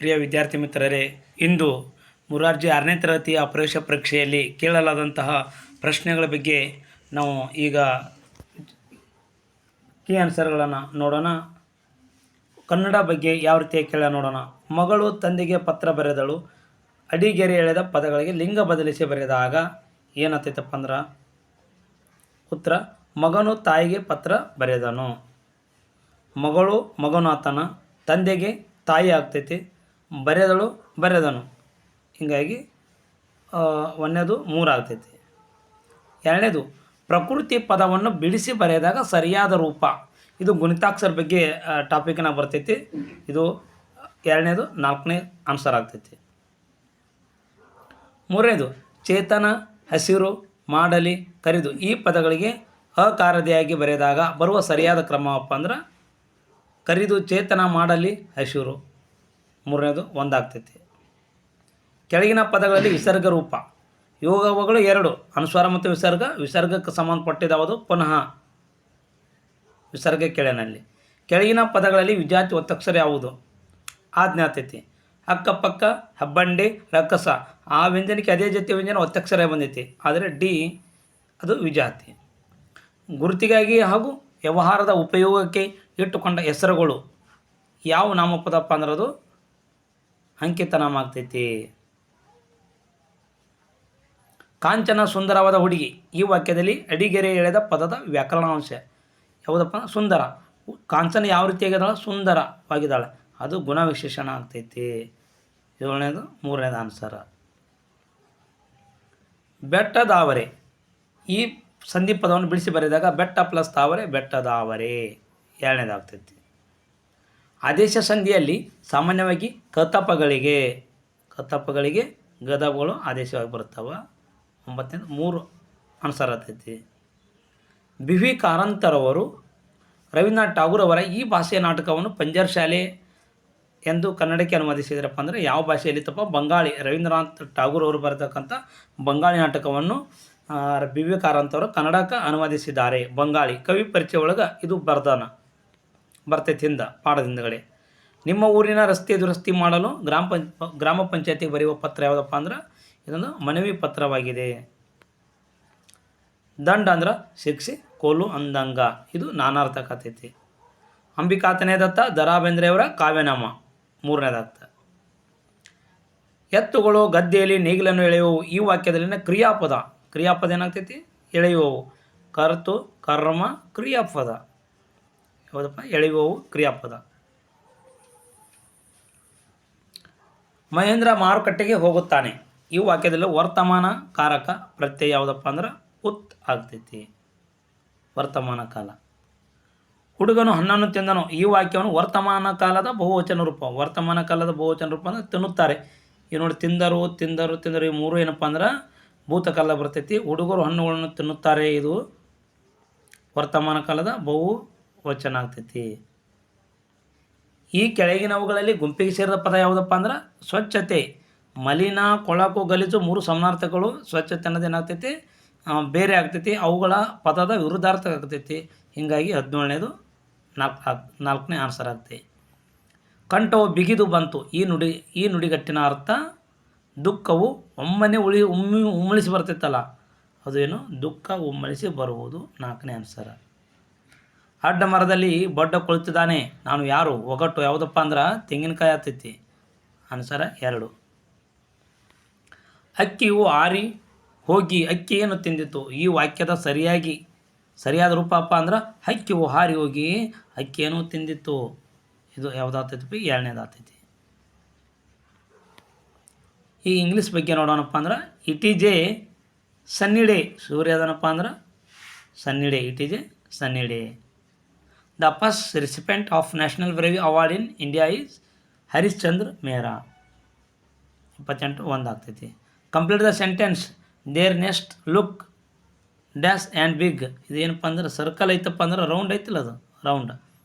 ಪ್ರಿಯ ವಿದ್ಯಾರ್ಥಿ ಮಿತ್ರರೇ, ಇಂದು ಮುರಾರ್ಜಿ 6ನೇ ತರಗತಿಯ ಪ್ರವೇಶ ಪರೀಕ್ಷೆಯಲ್ಲಿ ಕೇಳಲಾದಂತಹ ಪ್ರಶ್ನೆಗಳ ಬಗ್ಗೆ ನಾವು ಈಗ ಕೀ ಆನ್ಸರ್ಗಳನ್ನು ನೋಡೋಣ. ಕನ್ನಡ ಬಗ್ಗೆ ಯಾವ ರೀತಿಯಾಗಿ ಕೇಳ ನೋಡೋಣ. ಮಗಳು ತಂದೆಗೆ ಪತ್ರ ಬರೆದಳು. ಅಡಿಗೆರೆ ಎಳೆದ ಪದಗಳಿಗೆ ಲಿಂಗ ಬದಲಿಸಿ ಬರೆದಾಗ ಏನಾಗ್ತೈತಪ್ಪ ಅಂದ್ರೆ ಉತ್ತರ ಮಗನು ತಾಯಿಗೆ ಪತ್ರ ಬರೆದನು. ಮಗಳು ಮಗನಾತನ, ತಂದೆಗೆ ತಾಯಿ ಆಗ್ತೈತಿ, ಬರೆದನು ಹೀಗಾಗಿ ಒಂದನೇದು 3 ಆಗ್ತೈತಿ. ಎರಡನೇದು ಪ್ರಕೃತಿ ಪದವನ್ನು ಬಿಡಿಸಿ ಬರೆದಾಗ ಸರಿಯಾದ ರೂಪ. ಇದು ಗುಣಿತಾಕ್ಷರ ಬಗ್ಗೆ ಟಾಪಿಕ್ನ ಬರ್ತೈತಿ. ಇದು ಎರಡನೇದು 4ನೇ ಆನ್ಸರ್ ಆಗ್ತೈತಿ. ಮೂರನೇದು ಚೇತನ, ಹಸಿರು, ಮಾಡಲಿ, ಕರಿದು ಈ ಪದಗಳಿಗೆ ಅಕಾರದೆಯಾಗಿ ಬರೆದಾಗ ಬರುವ ಸರಿಯಾದ ಕ್ರಮವಪ್ಪ ಅಂದ್ರೆ ಕರಿದು, ಚೇತನ, ಮಾಡಲಿ, ಹಸಿರು. ಮೂರನೇದು 1 ಆಗ್ತೈತಿ. ಕೆಳಗಿನ ಪದಗಳಲ್ಲಿ ವಿಸರ್ಗ ರೂಪ. ಯೋಗಗಳು 2 ಅನುಸ್ವಾರ ಮತ್ತು ವಿಸರ್ಗಕ್ಕೆ ಸಂಬಂಧಪಟ್ಟಿದ್ದಾವುದು. ಪುನಃ ವಿಸರ್ಗ ಕೆಳನಲ್ಲಿ. ಕೆಳಗಿನ ಪದಗಳಲ್ಲಿ ವಿಜಾತಿ ಒತ್ತಕ್ಷರ ಯಾವುದು? ಆಜ್ಞೆ ಆಗ್ತೈತಿ. ಅಕ್ಕಪಕ್ಕ, ಹೆಬ್ಬಂಡೆ, ರಕ್ಕಸ ಆ ವ್ಯಂಜನಕ್ಕೆ ಅದೇ ಜೊತೆ ವ್ಯಂಜನ ಒತ್ತಕ್ಷರ ಬಂದೈತಿ, ಆದರೆ ಡಿ ಅದು ವಿಜಾತಿ. ಗುರುತಿಗಾಗಿ ಹಾಗೂ ವ್ಯವಹಾರದ ಉಪಯೋಗಕ್ಕೆ ಇಟ್ಟುಕೊಂಡ ಹೆಸರುಗಳು ಯಾವ ನಾಮಪದಪ್ಪ ಅಂದ್ರೆ ಅದು ಅಂಕಿತ ನಾಮ ಆಗ್ತೈತಿ. ಕಾಂಚನ ಸುಂದರವಾದ ಹುಡುಗಿ ಈ ವಾಕ್ಯದಲ್ಲಿ ಅಡಿಗೆರೆ ಎಳೆದ ಪದದ ವ್ಯಾಕರಣಾಂಶ ಯಾವುದಪ್ಪ? ಸುಂದರ. ಕಾಂಚನ ಯಾವ ರೀತಿಯಾಗಿದ್ದಾಳೆ? ಸುಂದರವಾಗಿದ್ದಾಳೆ, ಅದು ಗುಣವಿಶೇಷಣ ಆಗ್ತೈತಿ. 7ನೇದು 3ನೇದು ಆನ್ಸರ್. ಬೆಟ್ಟದಾವರೆ ಈ ಸಂಧಿ ಪದವನ್ನು ಬಿಡಿಸಿ ಬರೆದಾಗ ಬೆಟ್ಟ ಪ್ಲಸ್ ತಾವರೆ ಬೆಟ್ಟದಾವರೆ 2ನೇದಾಗ್ತೈತಿ. ಆದೇಶ ಸಂಧಿಯಲ್ಲಿ ಸಾಮಾನ್ಯವಾಗಿ ಕತಪಗಳಿಗೆ ಗದಗಳು ಆದೇಶವಾಗಿ ಬರುತ್ತವೆ. 9ನೇದು 3 ಆನ್ಸರ್ ಆಗ್ತೈತಿ. ಬಿ ವಿ ಕಾರಂತರವರು ರವೀಂದ್ರನಾಥ್ ಠಾಗೂರ್ ಅವರ ಈ ಭಾಷೆಯ ನಾಟಕವನ್ನು ಪಂಜರ್ ಶಾಲೆ ಎಂದು ಕನ್ನಡಕ್ಕೆ ಅನುವಾದಿಸಿದ್ರಪ್ಪ ಅಂದರೆ ಯಾವ ಭಾಷೆಯಲ್ಲಿ ತಪ್ಪ? ಬಂಗಾಳಿ. ರವೀಂದ್ರನಾಥ್ ಠಾಗೂರ್ ಅವರು ಬರೆತಕ್ಕಂಥ ಬಂಗಾಳಿ ನಾಟಕವನ್ನು ಬಿ ವಿ ಕಾರಂತವರು ಕನ್ನಡಕ್ಕೆ ಅನುವಾದಿಸಿದ್ದಾರೆ. ಬಂಗಾಳಿ ಕವಿ ಪರಿಚಯ ಒಳಗೆ ಇದು ಬರ್ತೈತಿ ಪಾಠದಿಂದಗಡೆ. ನಿಮ್ಮ ಊರಿನ ರಸ್ತೆ ದುರಸ್ತಿ ಮಾಡಲು ಗ್ರಾಮ ಪಂಚಾಯತಿಗೆ ಬರೆಯುವ ಪತ್ರ ಯಾವುದಪ್ಪ ಅಂದ್ರೆ ಇದೊಂದು ಮನವಿ ಪತ್ರವಾಗಿದೆ. ದಂಡ ಅಂದ್ರೆ ಶಿಕ್ಷೆ, ಕೋಲು ಅಂದಂಗ, ಇದು ನಾನಾರ್ಥಕ ಆಗ್ತೈತಿ. ಅಂಬಿಕಾತನೇ ದತ್ತ ದ.ರಾ ಬೇಂದ್ರೆಯವರ ಕಾವ್ಯನಾಮ 3ನೇದಾಗ್ತ. ಎತ್ತುಗಳು ಗದ್ದೆಯಲ್ಲಿ ನೇಗಿಲನ್ನು ಎಳೆಯುವವು ಈ ವಾಕ್ಯದಲ್ಲಿನ ಕ್ರಿಯಾಪದ ಏನಾಗ್ತೈತಿ? ಎಳೆಯುವವು. ಕರ್ತು, ಕರ್ಮ, ಕ್ರಿಯಾಪದ ಯಾವುದಪ್ಪ? ಎಳೆಯುವವು ಕ್ರಿಯಾಪದ. ಮಹೇಂದ್ರ ಮಾರುಕಟ್ಟೆಗೆ ಹೋಗುತ್ತಾನೆ ಈ ವಾಕ್ಯದಲ್ಲಿ ವರ್ತಮಾನ ಕಾರಕ ಪ್ರತ್ಯಯ ಯಾವುದಪ್ಪ ಅಂದ್ರೆ ಉತ್ ಆಗ್ತೈತಿ. ವರ್ತಮಾನ ಕಾಲ. ಹುಡುಗನು ಹಣ್ಣನ್ನು ತಿಂದನು ಈ ವಾಕ್ಯವನ್ನು ವರ್ತಮಾನ ಕಾಲದ ಬಹುವಚನ ರೂಪ. ವರ್ತಮಾನ ಕಾಲದ ಬಹುವಚನ ರೂಪ ಅಂದರೆ ತಿನ್ನುತ್ತಾರೆ. ಈ ನೋಡಿ ತಿಂದರು ಈ 3 ಏನಪ್ಪ ಅಂದ್ರೆ ಭೂತಕಾಲ ಬರ್ತೈತಿ. ಹುಡುಗರು ಹಣ್ಣುಗಳನ್ನು ತಿನ್ನುತ್ತಾರೆ, ಇದು ವರ್ತಮಾನ ಕಾಲದ ಬಹುವಚನ ಆಗ್ತೈತಿ. ಈ ಕೆಳಗಿನವುಗಳಲ್ಲಿ ಗುಂಪಿಗೆ ಸೇರಿದ ಪದ ಯಾವುದಪ್ಪ ಅಂದ್ರೆ ಸ್ವಚ್ಛತೆ. ಮಲಿನ, ಕೊಳಕು, ಗಲೀಜು 3 ಸಮಾನಾರ್ಥಕಗಳು. ಸ್ವಚ್ಛತೆ ಅನ್ನೋದು ಏನಾಗ್ತೈತಿ? ಬೇರೆ ಆಗ್ತೈತಿ. ಅವುಗಳ ಪದದ ವಿರುದ್ಧಾರ್ಥಕ ಆಗ್ತೈತಿ. ಹೀಗಾಗಿ 17ನೇದು 4ನೇ ಆನ್ಸರ್ ಆಗ್ತೈತಿ. ಕಂಠವು ಬಿಗಿದು ಬಂತು ಈ ನುಡಿಗಟ್ಟಿನ ಅರ್ಥ ದುಃಖವು ಒಮ್ಮನೆ ಉಮ್ಮಳಿಸಿ ಬರ್ತೈತಲ್ಲ ಅದು ಏನು? ದುಃಖ ಉಮ್ಮಳಿಸಿ ಬರುವುದು. 4ನೇ ಆನ್ಸರ್. ಅಡ್ಡ ಮರದಲ್ಲಿ ಬಡ್ಡ ಕುಳಿತಿದ್ದಾನೆ ನಾನು ಯಾರು? ಒಗಟು ಯಾವುದಪ್ಪ ಅಂದ್ರೆ ತೆಂಗಿನಕಾಯಿ ಆಗ್ತೈತಿ. ಆನ್ಸರ 2. ಅಕ್ಕಿಯು ಆರಿ ಹೋಗಿ ಅಕ್ಕಿಯನ್ನು ತಿಂದಿತ್ತು ಈ ವಾಕ್ಯದ ಸರಿಯಾದ ರೂಪಪ್ಪ ಅಂದ್ರೆ ಹಕ್ಕಿಯು ಹಾರಿ ಹೋಗಿ ಅಕ್ಕಿಯನ್ನು ತಿಂದಿತ್ತು. ಇದು ಯಾವುದಾಗ್ತೈತಿ? 2ನೇದಾಗ್ತೈತಿ. ಈ ಇಂಗ್ಲೀಷ್ ಬಗ್ಗೆ ನೋಡೋಣಪ್ಪ ಅಂದ್ರೆ it is a sunny day. ಸೂರ್ಯ ಅದನಪ್ಪ ಅಂದ್ರೆ sunny day. It is a sunny day. The first recipient of national bravery award in India is Harishchandra Mehra. 28 1 ಆಗ್ತೈತಿ. Complete the sentence there next look dash and big. ಇದೇನಪ್ಪ ಅಂದ್ರೆ circle ಐತಪ್ಪ ಅಂದ್ರೆ round ಐತಿಲ್ಲ, ಅದು round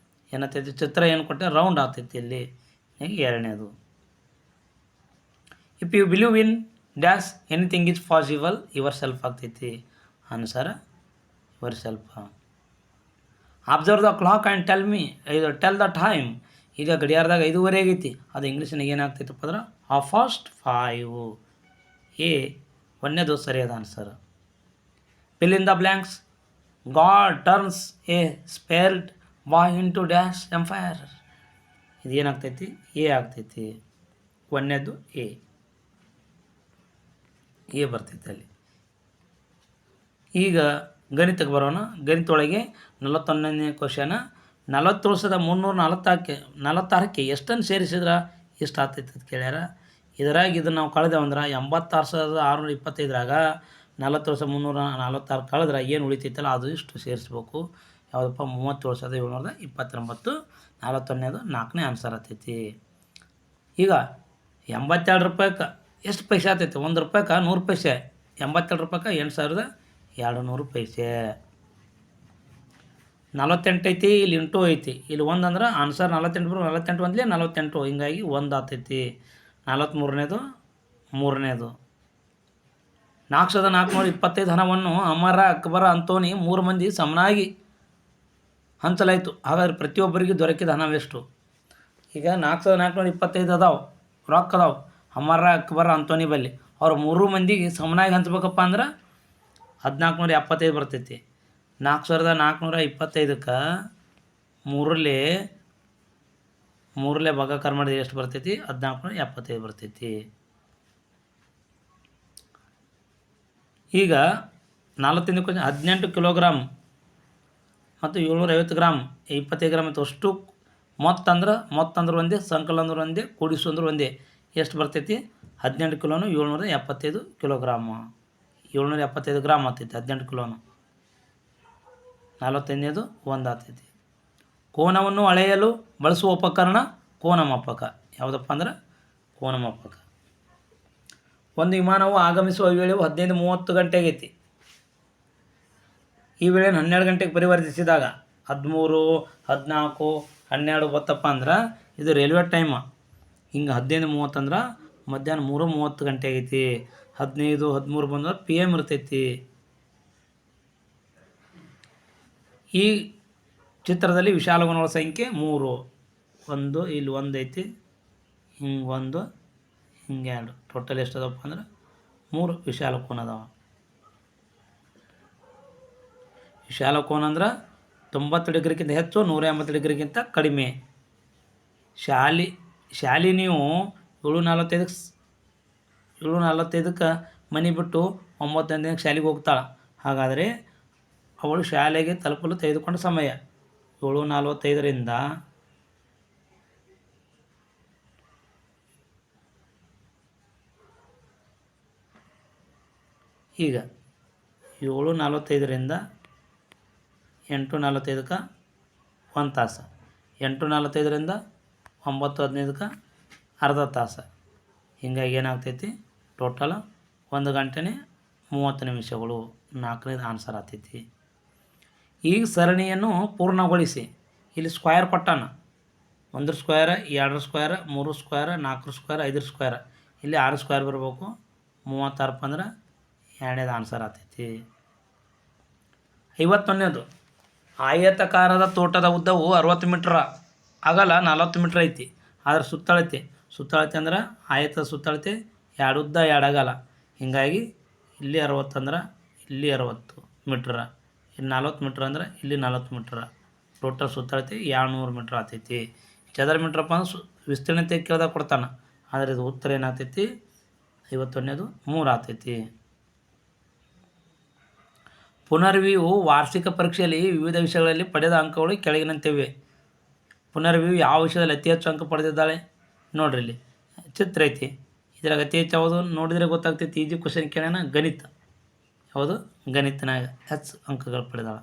ಏನಾಗ್ತೈತಿ? ಚಿತ್ರ ಏನು ಕೊಟ್ಟರೆ ರೌಂಡ್ ಆಗ್ತೈತಿ ಇಲ್ಲಿ. 2ನೇದು. If you believe in dash anything is possible your self ಆಗ್ತೈತಿ. Answer your self. Observe the clock and tell the time ಈಗ ಗಡಿಯಾರದಾಗ 5:30 ಆಗೈತಿ, ಅದು ಇಂಗ್ಲೀಷ್ನಾಗ ಏನಾಗ್ತೈತಪ್ಪ ಅಂದ್ರೆ 5:05. ಎ ಒಂದನೇದು ಸರಿಯಾದ answer. Fill in the blanks. God turns a spared boy into dash empire. ಇದು ಏನಾಗ್ತೈತಿ? ಎ ಆಗ್ತೈತಿ. ಒಂದನೇದು ಎ ಬರ್ತೈತಿ ಅಲ್ಲಿ. ಈಗ ಗಣಿತಕ್ಕೆ ಬರೋಣ. ಗಣಿತೊಳಗೆ 41ನೇ ಕ್ವಶನ. 47,346ಕ್ಕೆ ಎಷ್ಟನ್ನು ಸೇರಿಸಿದ್ರೆ ಎಷ್ಟು ಆಗ್ತೈತೆ ಅಂತ ಕೇಳ್ಯಾರ. ಇದರಾಗ ಇದನ್ನು ನಾವು ಕಳೆದೇವಂದ್ರೆ 86,625ರಾಗ 47,346 ಕಳೆದ್ರೆ ಏನು ಉಳಿತೈತಲ್ಲ ಅದು ಇಷ್ಟು ಸೇರಿಸ್ಬೇಕು. ಯಾವುದಪ್ಪ? 37,729. 41ನೇದು 4ನೇ ಆನ್ಸರ್ ಆಗ್ತೈತಿ. ಈಗ 82 ರೂಪಾಯಿಗೆ ಎಷ್ಟು ಪೈಸೆ ಆಗ್ತೈತಿ? 1 ರೂಪಾಯಿಗೆ 100 ಪೈಸೆ. 82 ರೂಪಾಯಿಗೆ 8,200 ಪೈಸೆ. 48 ಐತಿ, ಇಲ್ಲಿ ಇಂಟು ಐತಿ, ಇಲ್ಲಿ 1 ಅಂದ್ರೆ ಆನ್ಸರ್ 48 ಬರೋ 48 ಒಂದಲೇ 48, ಹಿಂಗಾಗಿ 1 ಆಗ್ತೈತಿ. 43ನೇದು 3ನೇದು. 4,425 ಹಣವನ್ನು ಅಮರ, ಅಕ್ಬರ, ಅಂತೋನಿ 3 ಮಂದಿ ಸಮನಾಗಿ ಹಂಚಲಾಯಿತು. ಹಾಗಾದ್ರೆ ಪ್ರತಿಯೊಬ್ಬರಿಗೆ ದೊರಕಿದ ಹಣವೆಷ್ಟು? ಈಗ 4,425 ಅದಾವೆ, ರೊಕ್ಕ ಅದಾವೆ ಅಮರ, ಅಕ್ಬರ, ಅಂತೋನಿ ಬಲ್ಲಿ. ಅವ್ರು 3 ಮಂದಿಗೆ ಸಮನಾಗಿ ಹಂಚ್ಬೇಕಪ್ಪ ಅಂದ್ರೆ 1,475 ಬರ್ತೈತಿ. 4,425ಕ್ಕೆ 3 ಭಾಗಾಕಾರ ಮಾಡಿದ್ರೆ ಎಷ್ಟು ಬರ್ತೈತಿ? 1,475 ಬರ್ತೈತಿ. ಈಗ 45 ಕ್ವಶನ್. 18 ಕಿಲೋಗ್ರಾಮ್ ಮತ್ತು 750 ಗ್ರಾಮ್ 25 ಗ್ರಾಮ್ ಮತ್ತು ಅಷ್ಟು ಮೊತ್ತಂದ್ರೆ ಒಂದೇ, ಸಂಕಲನ ಅಂದ್ರೆ ಒಂದೇ, ಕೂಡಿಸು ಅಂದ್ರೆ ಒಂದೇ. ಎಷ್ಟು ಬರ್ತೈತಿ? 18 ಕಿಲೋನು 775 ಕಿಲೋಗ್ರಾಮ್. 775 ಗ್ರಾಮ್ ಆಗ್ತೈತಿ 18 ಕಿಲೋನು. 45ನೇದು 1 ಆಗ್ತೈತಿ. ಕೋನವನ್ನು ಅಳೆಯಲು ಬಳಸುವ ಉಪಕರಣ ಕೋನಮಾಪಕ. ಯಾವುದಪ್ಪ ಅಂದ್ರೆ ಕೋನಮಾಪಕ. ಒಂದು ವಿಮಾನವು ಆಗಮಿಸುವ ವೇಳೆಯು 15:30 ಗಂಟೆ ಆಗೈತಿ. ಈ ವೇಳೆಯನ್ನು 12 ಗಂಟೆಗೆ ಪರಿವರ್ತಿಸಿದಾಗ 13, 14, 12 ಬತ್ತಪ್ಪ ಅಂದ್ರೆ ಇದು ರೈಲ್ವೆ ಟೈಮ್. ಹಿಂಗೆ 15:30 ಅಂದ್ರೆ ಮಧ್ಯಾಹ್ನ 3:30 ಗಂಟೆ ಆಗೈತಿ. 15, 13 ಬಂದ್ರೆ PM ಇರ್ತೈತಿ. ಈ ಚಿತ್ರದಲ್ಲಿ ವಿಶಾಲಗುಣಗಳ ಸಂಖ್ಯೆ 3. 1 ಇಲ್ಲಿ 1 ಐತಿ, ಹಿಂಗೆ 1, ಹಿಂಗೆ 2. ಟೋಟಲ್ ಎಷ್ಟು ಅದಪ್ಪ ಅಂದ್ರೆ 3 ವಿಶಾಲ ಕೋನ ಅದಾವ. ವಿಶಾಲ ಕೋನ ಅಂದ್ರೆ 90 ಡಿಗ್ರಿಗಿಂತ ಹೆಚ್ಚು, 180 ಡಿಗ್ರಿಗಿಂತ ಕಡಿಮೆ. ಶಾಲಿನಿಯು 7:45ಕ್ಕೆ ಮನೆ ಬಿಟ್ಟು 9 ಗಂಟೆಗೆ ಶಾಲೆಗೆ ಹೋಗ್ತಾಳೆ. ಹಾಗಾದರೆ ಅವಳು ಶಾಲೆಗೆ ತಲುಪಲು ತೆಗೆದುಕೊಂಡ ಸಮಯ 7:45ರಿಂದ ಈಗ 7:45ರಿಂದ 8:45ಕ್ಕೆ 1 ತಾಸು, 8:45ರಿಂದ 9:15ಕ್ಕೆ ಅರ್ಧ ತಾಸು. ಹೀಗಾಗಿ ಏನಾಗ್ತೈತಿ? ಟೋಟಲ್ 1 ಗಂಟೆ 30 ನಿಮಿಷಗಳು. 4ನೇದು ಆನ್ಸರ್ ಆಗ್ತೈತಿ. ಈಗ ಸರಣಿಯನ್ನು ಪೂರ್ಣಗೊಳಿಸಿ. ಇಲ್ಲಿ ಸ್ಕ್ವೇರ್ ಕೊಟ್ಟಾನ. 1 square, 2 square, 3 square, 4 square, 5 square. ಇಲ್ಲಿ 6 ಸ್ಕ್ವೇರ್ ಬರಬೇಕು. 36 ಅಂದ್ರೆ 2ನೇದು ಆನ್ಸರ್ ಆಗ್ತೈತಿ. 51ನೇದು. ಆಯತಾಕಾರದ ತೋಟದ ಉದ್ದವು 60 ಮೀಟ್ರ, ಅಗಲ 40 ಮೀಟ್ರ್ ಐತಿ. ಆದರೆ ಸುತ್ತಳತೆ ಅಂದ್ರೆ ಆಯತದ ಸುತ್ತಳತೆ 2 ಉದ್ದ 2 ಅಗಲ. ಹೀಗಾಗಿ ಇಲ್ಲಿ 60 ಅಂದ್ರೆ ಇಲ್ಲಿ 60 ಮೀಟ್ರ, ಇಲ್ಲಿ 40 ಮೀಟ್ರ್ ಅಂದ್ರೆ ಇಲ್ಲಿ 40 ಮೀಟ್ರ. ಟೋಟಲ್ ಸುತ್ತಳತೆ 200 ಮೀಟ್ರ್ ಆಗ್ತೈತಿ. ಚದರ ಮೀಟ್ರಪ್ಪ ಅಂದ್ರೆ ವಿಸ್ತೀರ್ಣತೆ ಕೇಳ್ದಾಗ ಕೊಡ್ತಾನೆ. ಆದರೆ ಇದು ಉತ್ತರ ಏನಾಗ್ತೈತಿ? 51ನೇದು 3 ಆಗ್ತೈತಿ. ಪುನರ್ವಿವು ವಾರ್ಷಿಕ ಪರೀಕ್ಷೆಯಲ್ಲಿ ವಿವಿಧ ವಿಷಯಗಳಲ್ಲಿ ಪಡೆದ ಅಂಕಗಳು ಕೆಳಗಿನಂತಿವೆ. ಪುನರ್ವಿವು ಯಾವ ವಿಷಯದಲ್ಲಿ ಅತಿ ಹೆಚ್ಚು ಅಂಕ ಪಡೆದಿದ್ದಾಳೆ ನೋಡ್ರಿ. ಇಲ್ಲಿ ಚಿತ್ರ ಐತಿ, ಇದ್ರಾಗ ಅತಿ ಹೆಚ್ಚು ಯಾವುದು ನೋಡಿದರೆ ಗೊತ್ತಾಗ್ತೈತಿ. Easy question ಕೇಳ್ಯಾನ. ಗಣಿತ. ಯಾವುದು? ಗಣಿತನಾಗ ಹೆಚ್ಚು ಅಂಕಗಳು ಪಡೆದಾಳ.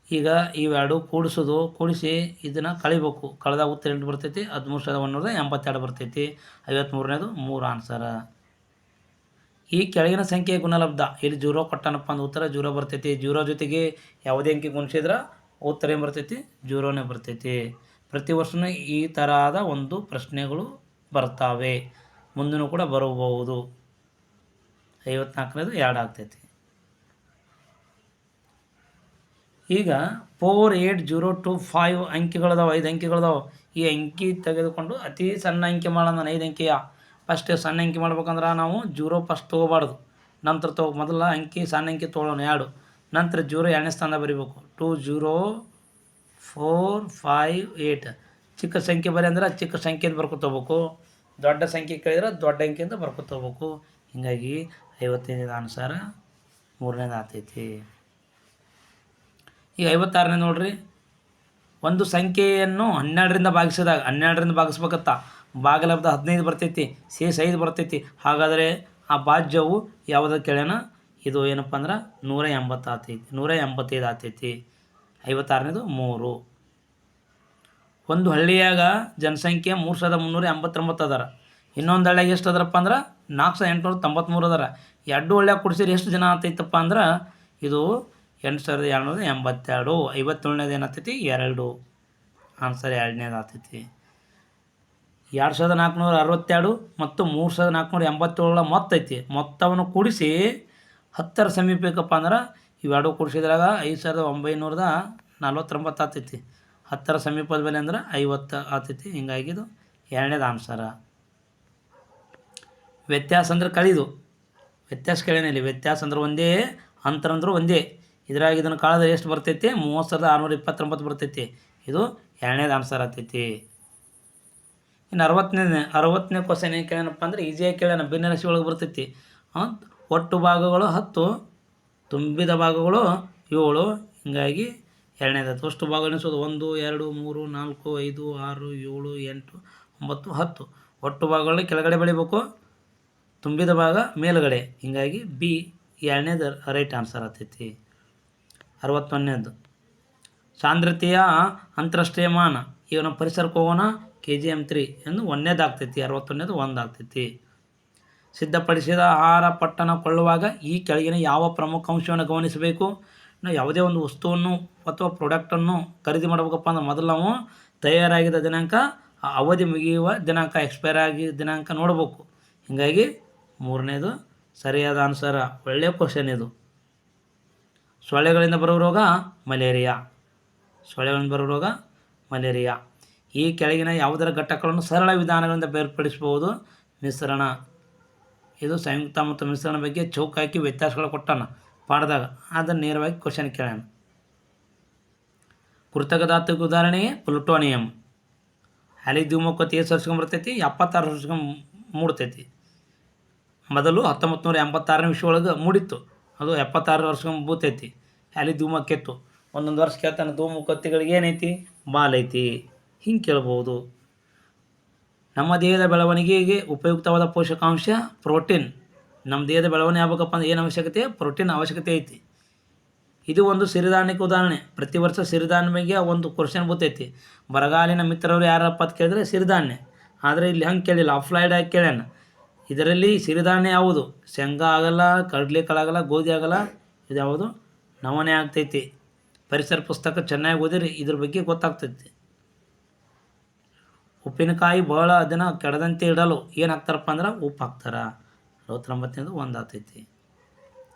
ಈಗ ಇವೆರಡು ಕೂಡಿಸಿ ಇದನ್ನು ಕಳಿಬೇಕು. ಕಳೆದಾಗ ಉತ್ತರ 8 ಬರ್ತೈತಿ. 13,182 ಬರ್ತೈತಿ. 53ನೇದು 3 ಆನ್ಸರ. ಈ ಕೆಳಗಿನ ಸಂಖ್ಯೆಯ ಗುಣಲಬ್ಧ. ಇಲ್ಲಿ 0 ಕೊಟ್ಟಾನಪ್ಪ ಅಂದ್ರೆ ಉತ್ತರ 0 ಬರ್ತೈತಿ. 0 ಜೊತೆಗೆ ಯಾವುದೇ ಅಂಕಿ ಗುಣಿಸಿದ್ರೆ ಉತ್ತರ ಏನು ಬರ್ತೈತಿ? 0ನೇ ಬರ್ತೈತಿ. ಪ್ರತಿ ವರ್ಷವೂ ಈ ತರಹದ ಒಂದು ಪ್ರಶ್ನೆಗಳು ಬರ್ತಾವೆ, ಮುಂದೂ ಕೂಡ ಬರಬಹುದು. 54ನೇದು 2 ಆಗ್ತೈತಿ. ಈಗ 48025 ಅಂಕಿಗಳದಾವೆ, 5 ಅಂಕಿಗಳದಾವೆ. ಈ ಅಂಕಿ ತೆಗೆದುಕೊಂಡು ಅತಿ ಸಣ್ಣ ಅಂಕಿ ಮಾಡೋಣ. 5 ಅಂಕಿಯ ಫಸ್ಟ್ ಸಣ್ಣ ಅಂಕಿ ಮಾಡ್ಬೇಕಂದ್ರೆ ನಾವು 0 ಫಸ್ಟ್ ತೊಗೋಬಾರ್ದು, ನಂತರ ಮೊದಲ ಅಂಕಿ ಸಣ್ಣ ಅಂಕಿ ತೊಗೊಳ್ಳೋಣ 2, ನಂತರ 0 ಎರಡನೇ ಸ್ಥಾನದಾಗ ಬರೀಬೇಕು. 20458 ಚಿಕ್ಕ ಸಂಖ್ಯೆ ಬರೀ ಅಂದ್ರೆ ಚಿಕ್ಕ ಸಂಖ್ಯೆಯಿಂದ ಬರ್ಕೊತೋಗ್ಬೇಕು, ದೊಡ್ಡ ಸಂಖ್ಯೆ ಕೇಳಿದ್ರೆ ದೊಡ್ಡ ಅಂಕಿಯಿಂದ ಬರ್ಕೊತೋಗ್ಬೇಕು. ಹೀಗಾಗಿ 55ನೇದು ಆನ್ಸರ್ 3ನೇದು ಆಗ್ತೈತಿ. ಈಗ 56ನೇ ನೋಡ್ರಿ, ಒಂದು ಸಂಖ್ಯೆಯನ್ನು 12ರಿಂದ ಭಾಗಿಸಿದಾಗ 12ರಿಂದ ಭಾಗಿಸ್ಬೇಕತ್ತ, ಭಾಗಲಬ್ಧ 15 ಬರ್ತೈತಿ, ಶೇಷ 5 ಬರ್ತೈತಿ. ಹಾಗಾದರೆ ಆ ಭಾಜ್ಯವು ಯಾವುದಕ್ಕೆ ಕೇಳ್ಯಾನ? ಇದು ಏನಪ್ಪ ಅಂದ್ರೆ 180 ಆಗ್ತೈತಿ, 185 ಆಗ್ತೈತಿ. 56ನೇದು 3. ಒಂದು ಹಳ್ಳಿಯಾಗ ಜನಸಂಖ್ಯೆ 3389 ಅದಾರ. ಇನ್ನೊಂದು ಹಳ್ಳಿಯಾಗ ಎಷ್ಟು ಅದಾರಪ್ಪ ಅಂದ್ರೆ 4893 ಅದಾರ. ಎರಡು ಹಳ್ಳಿಯಾಗ ಕೂಡಿಸಿದ್ರೆ ಎಷ್ಟು ಜನ ಆಗ್ತೈತಪ್ಪ ಅಂದ್ರೆ ಇದು 8282. 57ನೇದು ಏನಾಗ್ತೈತಿ? 2. ಆನ್ಸರ್ 2ನೇದು ಆಗ್ತೈತಿ. 2462 ಮತ್ತು 3487 ಮೊತ್ತ ಐತಿ. ಮೊತ್ತವನ್ನು ಕೂಡಿಸಿ 10ರ ಸಮೀಪಕ್ಕಪ್ಪ ಅಂದ್ರೆ ಇವೆರಡು ಕೂಡಿಸಿದ್ರಾಗ 5949 ಆಗ್ತೈತಿ. 10ರ ಸಮೀಪದ ಬೆಲೆ ಅಂದ್ರೆ 50 ಆಗ್ತೈತಿ. ಹಿಂಗಾಗಿ ಇದು 2ನೇದು ಆನ್ಸರ. ವ್ಯತ್ಯಾಸ ಅಂದ್ರೆ ಕಳಿದು, ವ್ಯತ್ಯಾಸ ಕೇಳೇನಿಲ್ಲ. ವ್ಯತ್ಯಾಸ ಅಂದ್ರೆ ಒಂದೇ, ಅಂತರ ಅಂದ್ರೆ ಒಂದೇ. ಇದ್ರಾಗ ಇದನ್ನು ಕಳೆದ್ರೆ ಎಷ್ಟು ಬರ್ತೈತಿ? 30,629 ಬರ್ತೈತಿ. ಇದು 2ನೇದು ಆನ್ಸರ್ ಆಗ್ತೈತಿ. ಇನ್ನು 60ನೇ ಕ್ವಶನ್ ಏನು ಕೇಳ್ಯಾನಪ್ಪ ಅಂದ್ರೆ ಈಸಿಯಾಗಿ ಕೇಳ್ಯಾನ. ಭಿನ್ನರಾಶಿ ಒಳಗೆ ಬರ್ತೈತಿ. ಒಟ್ಟು ಭಾಗಗಳು 10, ತುಂಬಿದ ಭಾಗಗಳು 7. ಹೀಗಾಗಿ 2ನೇದು. ಅಷ್ಟು ಭಾಗಗಳು ಎಣಿಸೋದು 1 2 3 4 5 6 7 8 9 10. ಒಟ್ಟು ಭಾಗಗಳನ್ನ ಕೆಳಗಡೆ ಬೆಳಿಬೇಕು, ತುಂಬಿದ ಭಾಗ ಮೇಲುಗಡೆ. ಹೀಗಾಗಿ ಬಿ 2ನೇದು ರೈಟ್ ಆನ್ಸರ್ ಆಗ್ತೈತಿ. 61ನೇದು ಸಾಂದ್ರತೆಯ ಅಂತಾರಾಷ್ಟ್ರೀಯ ಮಾನ. ಈಗ ನಾವು ಪರಿಸರಕ್ಕೆ ಹೋಗೋಣ, kgm3 ಎಂದು 1ನೇದು ಆಗ್ತೈತಿ. 61ನೇದು 1 ಆಗ್ತೈತಿ. ಸಿದ್ಧಪಡಿಸಿದ ಆಹಾರ ಪಟ್ಟಣ ಕೊಳ್ಳುವಾಗ ಈ ಕೆಳಗಿನ ಯಾವ ಪ್ರಮುಖ ಅಂಶವನ್ನು ಗಮನಿಸಬೇಕು? ನಾವು ಯಾವುದೇ ಒಂದು ವಸ್ತುವನ್ನು ಅಥವಾ ಪ್ರಾಡಕ್ಟನ್ನು ಖರೀದಿ ಮಾಡಬೇಕಪ್ಪ ಅಂದ್ರೆ ಮೊದಲು ನಾವು ತಯಾರಾಗಿದ್ದ ದಿನಾಂಕ, ಅವಧಿ ಮುಗಿಯುವ ದಿನಾಂಕ, ಎಕ್ಸ್ಪೈರ್ ಆಗಿದ್ದ ದಿನಾಂಕ ನೋಡಬೇಕು. ಹೀಗಾಗಿ 3ನೇದು ಸರಿಯಾದ ಆನ್ಸರ. ಒಳ್ಳೆಯ ಕ್ವಶನ್ ಇದು. ಸೊಳ್ಳೆಗಳಿಂದ ಬರುವ ರೋಗ ಮಲೇರಿಯಾ. ಸೊಳ್ಳೆಗಳಿಂದ ಬರುವ ರೋಗ ಮಲೇರಿಯಾ. ಈ ಕೆಳಗಿನ ಯಾವುದರ ಘಟಕಗಳನ್ನು ಸರಳ ವಿಧಾನಗಳಿಂದ ಬೇರ್ಪಡಿಸಬಹುದು? ಮಿಶ್ರಣ. ಇದು ಸಂಯುಕ್ತ ಮತ್ತು ಮಿಶ್ರಣ ಬಗ್ಗೆ ಚೌಕಾಕಿ ವ್ಯತ್ಯಾಸಗಳು ಕೊಟ್ಟಾನ ಪಾಠದಾಗ, ಅದನ್ನು ನೇರವಾಗಿ ಕ್ವಶನ್ ಕೇಳೋಣ. ಕೃತಕ ಧಾತುವಿಗೆ ಉದಾಹರಣೆಗೆ ಪ್ಲುಟೋನಿಯಂ. ಹ್ಯಾಲಿದ್ಯುಮೋಕ್ತಿ ಎಷ್ಟು ವರ್ಷಕ್ಕೆ ಬರ್ತೈತಿ? 76 ವರ್ಷಕ್ಕೆ ಮೂಡ್ತೈತಿ. ಮೊದಲು 1986ನೇ ವಿಶ್ವೊಳಗೆ ಮೂಡಿತ್ತು, ಅದು 76 ವರ್ಷಕ್ಕೆ ಬೂತೈತಿ. ಹ್ಯಾಲಿದ್ಯುಮೋಕ್ತಿ ಒಂದೊಂದು ವರ್ಷ ಕೇಳ್ತಾನೆ. ಧೂಮಕತ್ತಿಗಳಿಗೆ ಏನೈತಿ? ಬಾಲೈತಿ. ಹಿಂಗೆ ಕೇಳ್ಬೋದು. ನಮ್ಮ ದೇಹದ ಬೆಳವಣಿಗೆಗೆ ಉಪಯುಕ್ತವಾದ ಪೋಷಕಾಂಶ ಪ್ರೋಟೀನ್. ನಮ್ಮ ದೇಹದ ಬೆಳವಣಿಗೆ ಆಗ್ಬೇಕಪ್ಪ ಅಂದ್ರೆ ಏನು ಅವಶ್ಯಕತೆ? ಪ್ರೋಟೀನ್ ಅವಶ್ಯಕತೆ ಐತಿ. ಇದು ಒಂದು ಸಿರಿಧಾನ್ಯಕ್ಕೆ ಉದಾಹರಣೆ. ಪ್ರತಿ ವರ್ಷ ಸಿರಿಧಾನ್ಯಗೆ ಒಂದು ಕ್ವಶನ್ ಬರ್ತೈತಿ. ಬರಗಾಲಿನ ಮಿತ್ರರು ಯಾರಪ್ಪ ಅಂತ ಕೇಳಿದ್ರೆ ಸಿರಿಧಾನ್ಯ. ಆದರೆ ಇಲ್ಲಿ ಹಂಗೆ ಕೇಳಿಲ್ಲ, ಅಫ್ಲೈಡ್ ಆಗಿ ಕೇಳ್ಯಾನ. ಇದರಲ್ಲಿ ಸಿರಿಧಾನ್ಯ ಯಾವುದು? ಶೇಂಗಾ ಆಗಲ್ಲ, ಕಡಲೆಕಾಳು ಆಗಲ್ಲ, ಗೋಧಿ ಆಗಲ್ಲ. ಇದು ಯಾವುದು? ನವಣೆ ಆಗ್ತೈತಿ. ಪರಿಸರ ಪುಸ್ತಕ ಚೆನ್ನಾಗಿ ಓದಿರಿ, ಇದ್ರ ಬಗ್ಗೆ ಗೊತ್ತಾಗ್ತೈತಿ. ಉಪ್ಪಿನಕಾಯಿ ಬಹಳ ದಿನ ಕೆಡದಂತೆ ಇಡಲು ಏನು ಹಾಕ್ತಾರಪ್ಪ ಅಂದ್ರೆ ಉಪ್ಪು ಹಾಕ್ತಾರೆ. 69ನೇದು 1 ಆಗ್ತೈತಿ.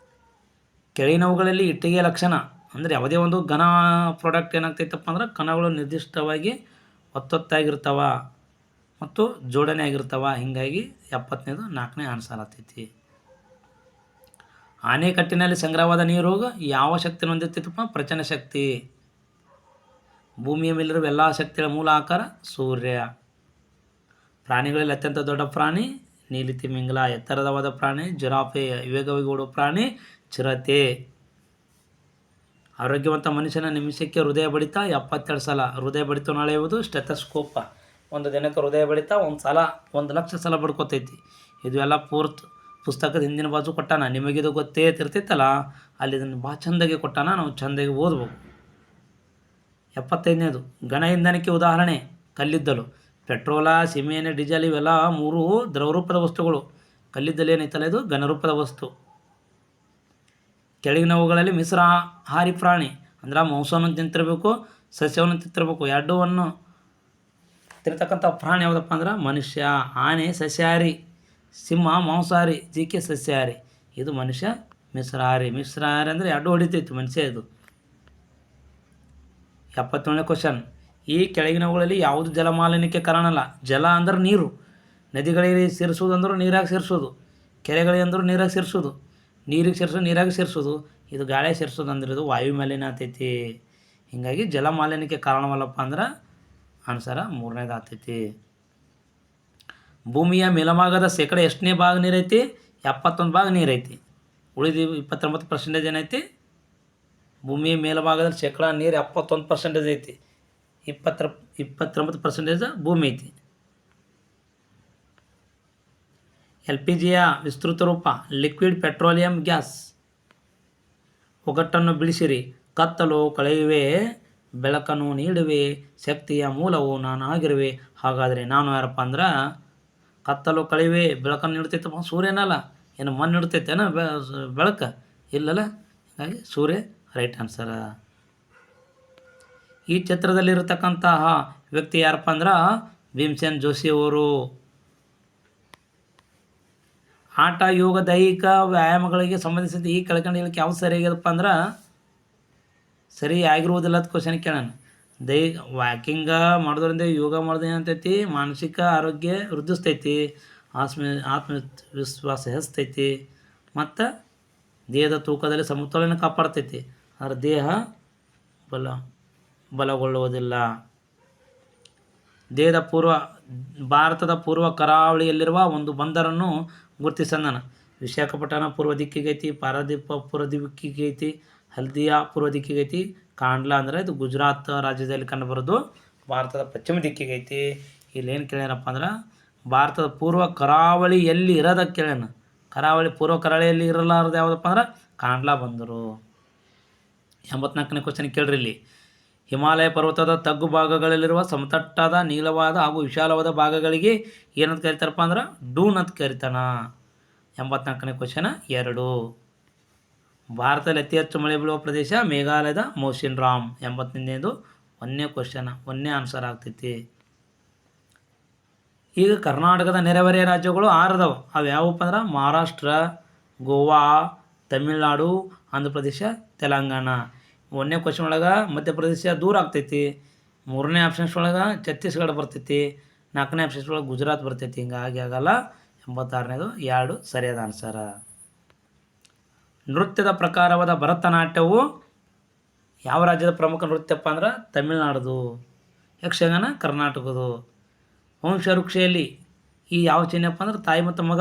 ಕೆಳಗಿನವುಗಳಲ್ಲಿ ಇಟ್ಟಿಗೆ ಲಕ್ಷಣ ಅಂದರೆ ಯಾವುದೇ ಒಂದು ಘನ ಪ್ರಾಡಕ್ಟ್ ಏನಾಗ್ತೈತಪ್ಪ ಅಂದ್ರೆ ಕಣಗಳು ನಿರ್ದಿಷ್ಟವಾಗಿ ಒತ್ತೊತ್ತಾಗಿರ್ತಾವ ಮತ್ತು ಜೋಡಣೆ ಆಗಿರ್ತಾವ. ಹೀಗಾಗಿ 70ನೇದು 4ನೇ ಆನ್ಸರ್ ಆಗ್ತೈತಿ. ಆನೆಕಟ್ಟಿನಲ್ಲಿ ಸಂಗ್ರಹವಾದ ನೀರು ಯಾವ ಶಕ್ತಿಯನ್ನು ಹೊಂದಿರ್ತೈತಪ್ಪ? ಪ್ರಚನ ಶಕ್ತಿ. ಭೂಮಿಯ ಮೇಲಿರುವ ಎಲ್ಲ ಶಕ್ತಿಗಳ ಮೂಲ ಆಕಾರ ಸೂರ್ಯ. ಪ್ರಾಣಿಗಳಲ್ಲಿ ಅತ್ಯಂತ ದೊಡ್ಡ ಪ್ರಾಣಿ ನೀಲಿತಿಮಿಂಗಲ. ಎತ್ತರದವಾದ ಪ್ರಾಣಿ ಜಿರಾಫೆ. ವೇಗವಾಗಿ ಓಡುವ ಪ್ರಾಣಿ ಚಿರತೆ. ಆರೋಗ್ಯವಂತ ಮನುಷ್ಯನ ನಿಮಿಷಕ್ಕೆ ಹೃದಯ ಬಡಿತ 72 ಸಲ. ಹೃದಯ ಬಡಿತವನ್ನು ಅಳೆಯುವುದು ಸ್ಟೆಥೋಸ್ಕೋಪ. ಒಂದು ದಿನಕ್ಕೆ ಹೃದಯ ಬಡಿತ 1,00,000 ಸಲ ಬಡ್ಕೋತೈತಿ. ಇದು ಎಲ್ಲ ಪುಸ್ತಕದ ಹಿಂದಿನ ಬಾಜು ಕೊಟ್ಟಾನ. ನಿಮಗಿದು ಗೊತ್ತೇ ತಿರ್ತೈತಲ್ಲ, ಅಲ್ಲಿ ಇದನ್ನು ಭಾಳ ಚೆಂದಾಗಿ ಕೊಟ್ಟಾನ, ನಾವು ಚೆಂದಾಗಿ ಓದ್ಬೇಕು. 75ನೇದು ಘನ ಇಂಧನಕ್ಕೆ ಉದಾಹರಣೆ ಕಲ್ಲಿದ್ದಲು. ಪೆಟ್ರೋಲ, ಸೀಮೆಎಣ್ಣೆ, ಡೀಸೆಲ್ ಇವೆಲ್ಲ 3 ದ್ರವರೂಪದ ವಸ್ತುಗಳು. ಕಲ್ಲಿದ್ದಲು ಏನೈತಲ್ಲ ಇದು ಘನರೂಪದ ವಸ್ತು. ಕೆಳಗಿನವುಗಳಲ್ಲಿ ಮಿಶ್ರಾಹಾರಿ ಪ್ರಾಣಿ ಅಂದ್ರೆ ಮಾಂಸವನ್ನು ತಿಂತಿರಬೇಕು, ಸಸ್ಯವನ್ನು ತಿಂತಿರಬೇಕು. ಎರಡನ್ನು ತಿರ್ತಕ್ಕಂಥ ಪ್ರಾಣಿ ಯಾವುದಪ್ಪ ಅಂದ್ರೆ ಮನುಷ್ಯ. ಆನೆ ಸಸ್ಯಾಹಾರಿ, ಸಿಂಹ ಮಾಂಸಾಹಾರಿ, ಜಿಕೆ ಸಸ್ಯಾಹಾರಿ. ಇದು ಮನುಷ್ಯ ಮಿಶ್ರಾಹಾರಿ. ಮಿಶ್ರಾಹಾರಿ ಅಂದರೆ ಎರಡು ಹೊಡಿತೈತಿ ಮನುಷ್ಯ. ಇದು 71ನೇ ಕ್ವಶನ್, ಈ ಕೆಳಗಿನವುಗಳಲ್ಲಿ ಯಾವುದು ಜಲಮಾಲಿನ್ಯಕ್ಕೆ ಕಾರಣ ಅಲ್ಲ? ಜಲ ಅಂದ್ರೆ ನೀರು, ನದಿಗಳಿಗೆ ಸೇರಿಸೋದು ಅಂದ್ರೆ ನೀರಾಗಿ ಸೇರಿಸೋದು, ಕೆರೆಗಳಿಗೆ ಅಂದರೂ ನೀರಾಗಿ ಸೇರಿಸೋದು, ನೀರಿಗೆ ಸೇರಿಸೋದು ನೀರಾಗಿ ಸೇರಿಸೋದು, ಇದು ಗಾಳಿ ಸೇರಿಸೋದು ಅಂದ್ರೆ ಇದು ವಾಯು ಮಾಲಿನ್ಯ ಆಗ್ತೈತಿ. ಹೀಗಾಗಿ ಜಲ ಮಾಲಿನ್ಯಕ್ಕೆ ಕಾರಣವಲ್ಲಪ್ಪ ಅಂದ್ರೆ ಆನ್ಸರ 3ನೇದು ಆಗ್ತೈತಿ. ಭೂಮಿಯ ಮೇಲ್ಭಾಗದ ಶೇಕಡ ಎಷ್ಟನೇ ಭಾಗ ನೀರೈತಿ? 71 ಭಾಗ ನೀರೈತಿ. ಉಳಿದ 29% ಏನೈತಿ? ಭೂಮಿಯ ಮೇಲ್ಭಾಗದಲ್ಲಿ ಶೇಕಡ ನೀರು 71% ಐತಿ. 29% ಭೂಮಿ ಐತಿ. LPGಯ ವಿಸ್ತೃತ ರೂಪ ಲಿಕ್ವಿಡ್ ಪೆಟ್ರೋಲಿಯಂ ಗ್ಯಾಸ್. ಒಗಟನ್ನು ಬಿಡಿಸಿರಿ. ಕತ್ತಲು ಕಳೆಯುವೆ, ಬೆಳಕನ್ನು ನೀಡುವೆ, ಶಕ್ತಿಯ ಮೂಲವು ನಾನು ಆಗಿರುವೆ. ಹಾಗಾದರೆ ನಾನು ಯಾರಪ್ಪ ಅಂದ್ರೆ ಕತ್ತಲು ಕಳೆಯುವೆ, ಬೆಳಕನ್ನು ನೀಡ್ತೈತಪ್ಪ ಸೂರ್ಯನಲ್ಲ, ಏನು ಮಣ್ಣು ನೀಡ್ತೈತೇನ ಬೆಳಕು? ಇಲ್ಲಲ್ಲ. ಹಾಗಾಗಿ ಸೂರ್ಯ ರೈಟ್ ಆನ್ಸರ. ಈ ಚಿತ್ರದಲ್ಲಿರತಕ್ಕಂತಹ ವ್ಯಕ್ತಿ ಯಾರಪ್ಪ ಅಂದ್ರೆ ಭೀಮಸೇನ್ ಜೋಶಿ ಅವರು. ಆಟ, ಯೋಗ, ದೈಹಿಕ ವ್ಯಾಯಾಮಗಳಿಗೆ ಸಂಬಂಧಿಸಿದ ಈ ಕೆಳಕಂಡು ಹೇಳಿಕೆ ಯಾವ್ದು ಸರಿಯಾಗಿದಪ್ಪ ಅಂದ್ರೆ ಸರಿ ಆಗಿರುವುದಿಲ್ಲ ಅಂತ ಕ್ವಶನ್ ಕೇಳೋಣ. ವಾಕಿಂಗ ಮಾಡೋದ್ರಿಂದ, ಯೋಗ ಮಾಡೋದು ಏನಂತೈತಿ? ಮಾನಸಿಕ ಆರೋಗ್ಯ ವೃದ್ಧಿಸ್ತೈತಿ, ಆತ್ಮವಿಶ್ವಾಸ ಹೆಚ್ಚತೈತಿ, ಮತ್ತು ದೇಹದ ತೂಕದಲ್ಲಿ ಸಮತೋಲನ ಕಾಪಾಡ್ತೈತಿ. ಆದರೆ ದೇಹ ಬಲಗೊಳ್ಳುವುದಿಲ್ಲ. ಭಾರತದ ಪೂರ್ವ ಕರಾವಳಿಯಲ್ಲಿರುವ ಒಂದು ಬಂದರನ್ನು ಗುರುತಿಸಂದನ. ವಿಶಾಖಪಟ್ಟಣ ಪೂರ್ವ ದಿಕ್ಕಿಗೈತಿ, ಪಾರಾದೀಪ ಪೂರ್ವ ದಿಕ್ಕಿಗೈತಿ, ಹಲ್ದಿಯಾ ಪೂರ್ವ ದಿಕ್ಕಿಗೈತಿ, ಕಾಂಡ್ಲಾ ಅಂದರೆ ಇದು ಗುಜರಾತ್ ರಾಜ್ಯದಲ್ಲಿ ಕಂಡುಬರೋದು ಭಾರತದ ಪಶ್ಚಿಮ ದಿಕ್ಕಿಗೈತಿ. ಇಲ್ಲೇನು ಕೇಳ್ಯಾರಪ್ಪ ಅಂದ್ರೆ ಭಾರತದ ಪೂರ್ವ ಕರಾವಳಿಯಲ್ಲಿ ಇರೋದ ಕೇಳ್ಯಾನ. ಪೂರ್ವ ಕರಾವಳಿಯಲ್ಲಿ ಇರಲಾರದು ಯಾವುದಪ್ಪ ಅಂದ್ರೆ ಕಾಂಡ್ಲಾ ಬಂದರು. 84ನೇ ಕ್ವಶನ್ ಕೇಳ್ರಿ ಇಲ್ಲಿ. ಹಿಮಾಲಯ ಪರ್ವತದ ತಗ್ಗು ಭಾಗಗಳಲ್ಲಿರುವ ಸಮತಟ್ಟಾದ, ನೀಳವಾದ ಹಾಗೂ ವಿಶಾಲವಾದ ಭಾಗಗಳಿಗೆ ಏನಂತ ಕರಿತಾರಪ್ಪ ಅಂದ್ರೆ ಡೂನ್ ಅಂತ ಕರಿತಾನ. 84ನೇ ಕ್ವಶನ್ 2. ಭಾರತದಲ್ಲಿ ಅತಿ ಹೆಚ್ಚು ಮಳೆ ಬೀಳುವ ಪ್ರದೇಶ ಮೇಘಾಲಯದ ಮೌಸಿನ್ ರಾಮ್. 85ನೇದು 1ನೇ ಕ್ವಶನ್, 1ನೇ ಆನ್ಸರ್ ಆಗ್ತೈತಿ. ಈಗ ಕರ್ನಾಟಕದ ನೆರೆಹೊರೆಯ ರಾಜ್ಯಗಳು 6 ಅದಾವೆ. ಅವು ಯಾವಪ್ಪ ಅಂದ್ರೆ ಮಹಾರಾಷ್ಟ್ರ, ಗೋವಾ, ತಮಿಳುನಾಡು, ಆಂಧ್ರ ಪ್ರದೇಶ, ತೆಲಂಗಾಣ. 1ನೇ ಕ್ವಶನ್ ಒಳಗೆ ಮಧ್ಯಪ್ರದೇಶ ದೂರ ಆಗ್ತೈತಿ. 3ನೇ ಆಪ್ಷನ್ಸ್ ಒಳಗೆ ಛತ್ತೀಸ್ಗಢ ಬರ್ತೈತಿ. 4ನೇ ಆಪ್ಷನ್ಸ್ ಒಳಗೆ ಗುಜರಾತ್ ಬರ್ತೈತಿ. ಹಿಂಗಾಗಿ ಆಗಲ್ಲ. 86ನೇದು 2 ಸರಿಯಾದ ಆನ್ಸರ. ನೃತ್ಯದ ಪ್ರಕಾರವಾದ ಭರತನಾಟ್ಯವು ಯಾವ ರಾಜ್ಯದ ಪ್ರಮುಖ ನೃತ್ಯಪ್ಪ ಅಂದ್ರೆ ತಮಿಳುನಾಡುದು. ಯಕ್ಷಗಾನ ಕರ್ನಾಟಕದು. ವಂಶವೃಕ್ಷೆಯಲ್ಲಿ ಈ ಯಾವ ಚಿಹ್ನೆಪ್ಪ ಅಂದ್ರೆ ತಾಯಿ ಮತ್ತು ಮಗ.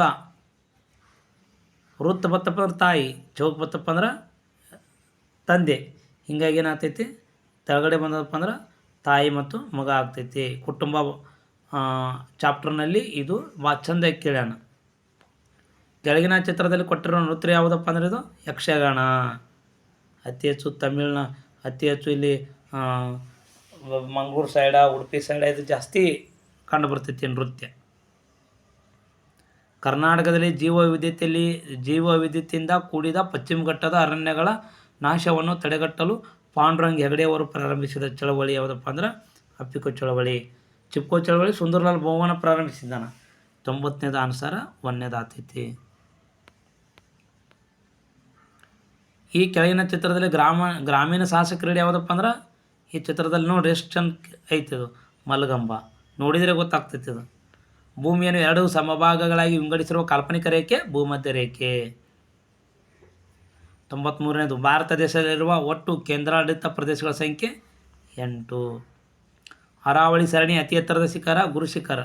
ವೃತ್ತ ಬತ್ತಪ್ಪ ಅಂದ್ರೆ ತಾಯಿ, ಚೌಕ್ ಬತ್ತಪ್ಪ ಅಂದ್ರೆ ತಂದೆ. ಹಿಂಗಾಗಿ ಏನಾಗ್ತೈತಿ? ತೆಳಗಡೆ ಬಂದಪ್ಪ ಅಂದ್ರೆ ತಾಯಿ ಮತ್ತು ಮಗ ಆಗ್ತೈತಿ. ಕುಟುಂಬ ಚಾಪ್ಟರ್ನಲ್ಲಿ ಇದು ಭಾಳ ಚಂದ ಕೇಳ್ಯಾನ. ಕೆಳಗಿನ ಚಿತ್ರದಲ್ಲಿ ಕೊಟ್ಟಿರೋ ನೃತ್ಯ ಯಾವುದಪ್ಪ ಅಂದ್ರೆ ಇದು ಯಕ್ಷಗಾನ. ಅತಿ ಹೆಚ್ಚು ಇಲ್ಲಿ ಮಂಗಳೂರು ಸೈಡ, ಉಡುಪಿ ಸೈಡ ಇದು ಜಾಸ್ತಿ ಕಂಡು ಬರ್ತೈತಿ ನೃತ್ಯ. ಕರ್ನಾಟಕದಲ್ಲಿ ಜೀವವೈವಿಧ್ಯತೆಯಿಂದ ಕೂಡಿದ ಪಶ್ಚಿಮ ಘಟ್ಟದ ಅರಣ್ಯಗಳ ನಾಶವನ್ನು ತಡೆಗಟ್ಟಲು ಪಾಂಡುರಂಗ ಹೆಗಡೆಯವರು ಪ್ರಾರಂಭಿಸಿದ ಚಳವಳಿ ಯಾವುದಪ್ಪ ಅಂದ್ರೆ ಅಪ್ಪಿಕೋ ಚಳವಳಿ. ಚಿಪ್ಕೋ ಚಳವಳಿ ಸುಂದರಲಾಲ್ ಬೋವಣ್ಣ ಪ್ರಾರಂಭಿಸಿದ್ದಾನ. 90ನೇದು ಆನ್ಸರ 1ನೇದು ಆಗ್ತೈತಿ. ಈ ಕೆಳಗಿನ ಚಿತ್ರದಲ್ಲಿ ಗ್ರಾಮೀಣ ಸಾಹಸ ಕ್ರೀಡೆ ಯಾವುದಪ್ಪ ಅಂದ್ರೆ ಈ ಚಿತ್ರದಲ್ಲಿ ನೋಡಿ ಎಷ್ಟು ಚಂದ ಐತಿ ಇದು ಮಲ್ಲಗಂಬ. ನೋಡಿದರೆ ಗೊತ್ತಾಗ್ತೈತಿ ಇದು. ಭೂಮಿಯನ್ನು 2 ಸಮಭಾಗಗಳಾಗಿ ವಿಂಗಡಿಸಿರುವ ಕಾಲ್ಪನಿಕ ರೇಖೆ ಭೂಮಧ್ಯ ರೇಖೆ. 93ನೇದು ಭಾರತ ದೇಶದಲ್ಲಿರುವ ಒಟ್ಟು ಕೇಂದ್ರಾಡಳಿತ ಪ್ರದೇಶಗಳ ಸಂಖ್ಯೆ 8. ಅರಾವಳಿ ಸರಣಿ ಅತಿ ಎತ್ತರದ ಶಿಖರ ಗುರು ಶಿಖರ.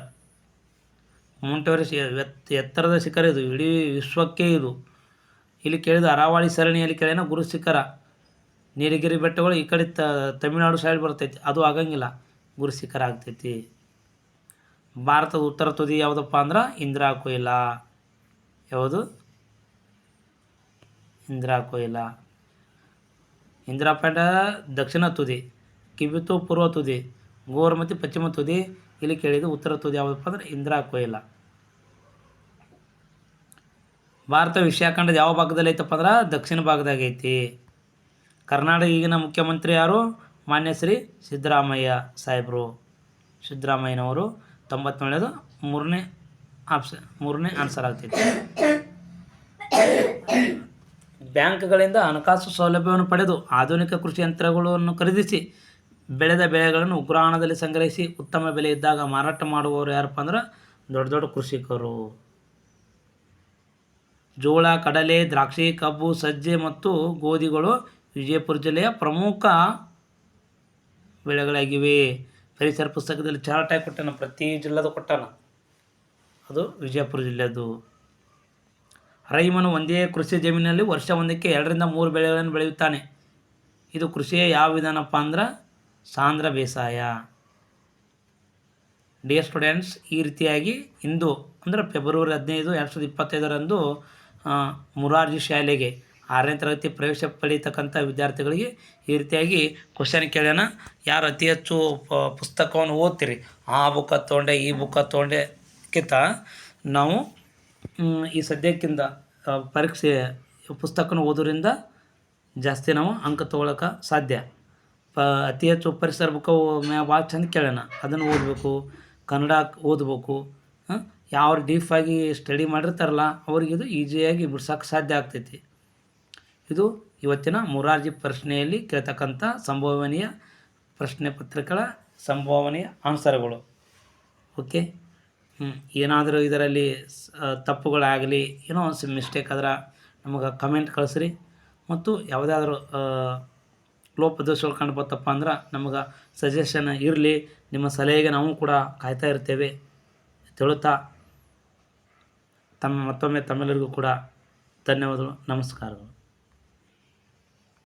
ಮೌಂಟ್ ಎವರೆಸ್ಟ್ ಎತ್ತರದ ಶಿಖರ ಇದು, ಇಡೀ ವಿಶ್ವಕ್ಕೆ ಇದು. ಇಲ್ಲಿ ಕೇಳಿದ ಅರಾವಳಿ ಸರಣಿಯಲ್ಲಿ ಕೇಳಿನ ಗುರು ಶಿಖರ. ನೀಲಗಿರಿ ಬೆಟ್ಟಗಳು ಈ ಕಡೆ ತಮಿಳುನಾಡು ಸೈಡ್ ಬರ್ತೈತಿ, ಅದು ಆಗಂಗಿಲ್ಲ, ಗುರು ಶಿಖರ ಆಗ್ತೈತಿ. ಭಾರತದ ಉತ್ತರ ತುದಿ ಯಾವುದಪ್ಪ ಅಂದ್ರೆ ಇಂದಿರಾ ಕೊಯ್ಲ. ಯಾವುದು? ಇಂದಿರಾ ಕೊಯ್ಲ. ಇಂದಿರಾ ಪಾಯಿಂಟ್ ದಕ್ಷಿಣ ತುದಿ, ಕಿಬಿತು ಪೂರ್ವ ತುದಿ, ಗೋರ್ಮತಿ ಪಶ್ಚಿಮ ತುದಿ. ಇಲ್ಲಿ ಕೇಳಿದ್ದು ಉತ್ತರ ತುದಿ ಯಾವುದಪ್ಪ ಅಂದ್ರೆ ಇಂದಿರಾ ಕೊಯ್ಲ. ಭಾರತ ವಿಷಯಖಂಡದ ಯಾವ ಭಾಗದಲ್ಲಿ ಐತಪ್ಪ ಅಂದ್ರೆ ದಕ್ಷಿಣ ಭಾಗದಾಗ ಐತಿ. ಕರ್ನಾಟಕ ಈಗಿನ ಮುಖ್ಯಮಂತ್ರಿ ಯಾರು? ಮಾನ್ಯ ಶ್ರೀ ಸಿದ್ದರಾಮಯ್ಯ ಸಾಹೇಬರು. ಸಿದ್ದರಾಮಯ್ಯನವರು. 97ನೇದು 3ನೇ ಆನ್ಸರ್ ಆಗ್ತೈತಿ. ಬ್ಯಾಂಕ್ಗಳಿಂದ ಹಣಕಾಸು ಸೌಲಭ್ಯವನ್ನು ಪಡೆದು ಆಧುನಿಕ ಕೃಷಿ ಯಂತ್ರಗಳನ್ನು ಖರೀದಿಸಿ ಬೆಳೆದ ಬೆಳೆಗಳನ್ನು ಉಗ್ರಾಣದಲ್ಲಿ ಸಂಗ್ರಹಿಸಿ ಉತ್ತಮ ಬೆಲೆ ಇದ್ದಾಗ ಮಾರಾಟ ಮಾಡುವವರು ಯಾರಪ್ಪ ಅಂದ್ರೆ ದೊಡ್ಡ ದೊಡ್ಡ ಕೃಷಿಕರು. ಜೋಳ, ಕಡಲೆ, ದ್ರಾಕ್ಷಿ, ಕಬ್ಬು, ಸಜ್ಜೆ ಮತ್ತು ಗೋಧಿಗಳು ವಿಜಯಪುರ ಜಿಲ್ಲೆಯ ಪ್ರಮುಖ ಬೆಳೆಗಳಾಗಿವೆ. ಪರಿಸರ ಪುಸ್ತಕದಲ್ಲಿ ಚಾರ್ಟ್ ಆಗಿ ಕೊಟ್ಟಾನ, ಪ್ರತಿ ಜಿಲ್ಲೆದು ಕೊಟ್ಟಾನ, ಅದು ವಿಜಯಪುರ ಜಿಲ್ಲೆದು. ರೈಮನು ಒಂದೇ ಕೃಷಿ ಜಮೀನಿನಲ್ಲಿ ವರ್ಷ ಒಂದಕ್ಕೆ 2 ರಿಂದ 3 ಬೆಳೆಗಳನ್ನು ಬೆಳೆಯುತ್ತಾನೆ. ಇದು ಕೃಷಿಯ ಯಾವ ವಿಧಾನಪ್ಪ ಅಂದ್ರೆ ಸಾಂದ್ರ ಬೇಸಾಯ. ಡಿಯರ್ ಸ್ಟೂಡೆಂಟ್ಸ್, ಈ ರೀತಿಯಾಗಿ ಇಂದು ಅಂದರೆ ಫೆಬ್ರವರಿ 15, 2025 ಮುರಾರ್ಜಿ ಶಾಲೆಗೆ 6ನೇ ತರಗತಿ ಪ್ರವೇಶ ಪಡೀತಕ್ಕಂಥ ವಿದ್ಯಾರ್ಥಿಗಳಿಗೆ ಈ ರೀತಿಯಾಗಿ ಕ್ವಶನ್ ಕೇಳ್ಯಾನ. ಯಾರು ಅತಿ ಹೆಚ್ಚು ಪುಸ್ತಕವನ್ನು ಓದ್ತೀರಿ, ಆ ಬುಕ್ಕ ತೊಗೊಂಡೆ ಈ ಬುಕ್ಕ ತೊಗೊಂಡೆಕ್ಕಿಂತ ನಾವು ಈ ಸದ್ಯಕ್ಕಿಂತ ಪರೀಕ್ಷೆ ಪುಸ್ತಕನ ಓದೋದ್ರಿಂದ ಜಾಸ್ತಿ ನಾವು ಅಂಕ ತೊಗೊಳಕ್ಕೆ ಸಾಧ್ಯ. ಅತಿ ಹೆಚ್ಚು ಪರಿಸರ ಬುಕ್ಕ ಭಾಳ ಚಂದ ಕೇಳ್ಯಾನ, ಅದನ್ನು ಓದಬೇಕು. ಕನ್ನಡ ಓದಬೇಕು. ಯಾವ ಡೀಫಾಗಿ ಸ್ಟಡಿ ಮಾಡಿರ್ತಾರಲ್ಲ ಅವ್ರಿಗೆ ಇದು ಈಸಿಯಾಗಿ ಬಿಡ್ಸೋಕ್ಕೆ ಸಾಧ್ಯ ಆಗ್ತೈತಿ. ಇದು ಇವತ್ತಿನ ಮುರಾರ್ಜಿ ಪ್ರಶ್ನೆಯಲ್ಲಿ ಕೇಳ್ತಕ್ಕಂಥ ಸಂಭವನೀಯ ಪ್ರಶ್ನೆ ಪತ್ರಿಕೆಗಳ ಸಂಭವನೀಯ ಆನ್ಸರ್ಗಳು. ಓಕೆ, ಏನಾದರೂ ಇದರಲ್ಲಿ ತಪ್ಪುಗಳಾಗಲಿ, ಏನೋ ಮಿಸ್ಟೇಕ್ ಆದ್ರೆ ನಮಗೆ ಕಮೆಂಟ್ ಕಳಿಸ್ರಿ. ಮತ್ತು ಯಾವುದಾದ್ರೂ ಲೋಪದೋಷಗಳು ಕಂಡು ಬರ್ತಪ್ಪ ಅಂದ್ರೆ ನಮಗೆ ಸಜೆಷನ್ ಇರಲಿ. ನಿಮ್ಮ ಸಲಹೆಗೆ ನಾವು ಕೂಡ ಕಾಯ್ತಾ ಇರ್ತೇವೆ ತಿಳುತ್ತಾ ಮತ್ತೊಮ್ಮೆ ತಮ್ಮೆಲ್ಲರಿಗೂ ಕೂಡ ಧನ್ಯವಾದಗಳು, ನಮಸ್ಕಾರಗಳು.